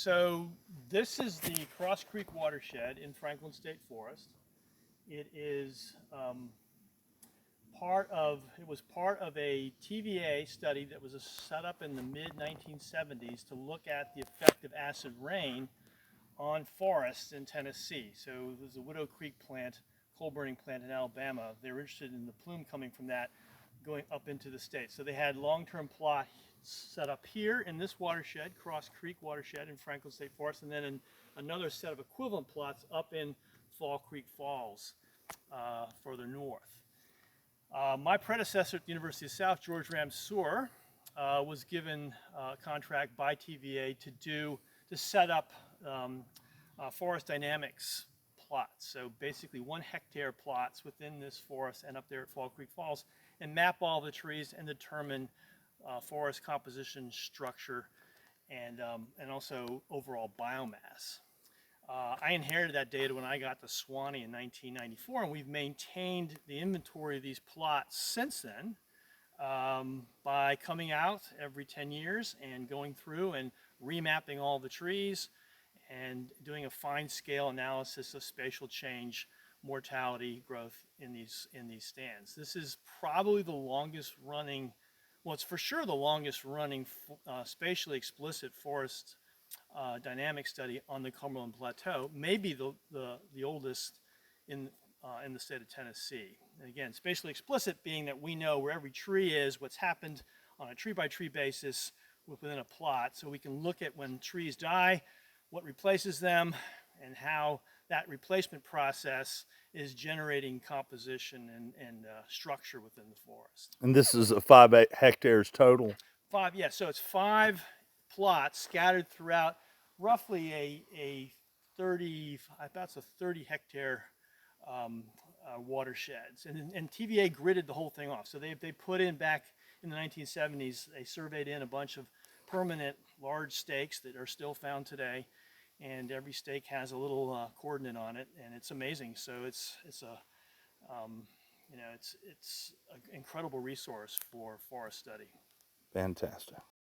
So this is the Cross Creek watershed in Franklin State Forest. It is it was part of a TVA study that was set up in the mid-1970s to look at the effect of acid rain on forests in Tennessee. So there's a Widow Creek plant, coal burning plant in Alabama. They were interested in the plume coming from that going up into the state. So they had long-term plots set up here in this watershed, Cross Creek watershed in Franklin State Forest, and then another set of equivalent plots up in Fall Creek Falls further north. My predecessor at the University of South, George Ramsour, was given a contract by TVA to set up forest dynamics plots. So basically 1 hectare plots within this forest and up there at Fall Creek Falls, and map all the trees and determine forest composition, structure, and also overall biomass. I inherited that data when I got to Sewanee in 1994, and we've maintained the inventory of these plots since then by coming out every 10 years and going through and remapping all the trees and doing a fine scale analysis of spatial change, mortality, growth in these stands. This is probably the longest running, well, it's for sure the longest running spatially explicit forest dynamic study on the Cumberland Plateau, maybe the oldest in the state of Tennessee. And again, spatially explicit being that we know where every tree is, what's happened on a tree-by-tree basis within a plot, so we can look at when trees die, what replaces them, and how that replacement process is generating composition and structure within the forest. And this is 5 hectares total? 5, yeah, so it's 5 plots scattered throughout roughly a 30 hectare watersheds. And TVA gridded the whole thing off. So they put in, back in the 1970s, they surveyed in a bunch of permanent large stakes that are still found today. And every stake has a little coordinate on it, and it's amazing. So it's an incredible resource for forest study. Fantastic.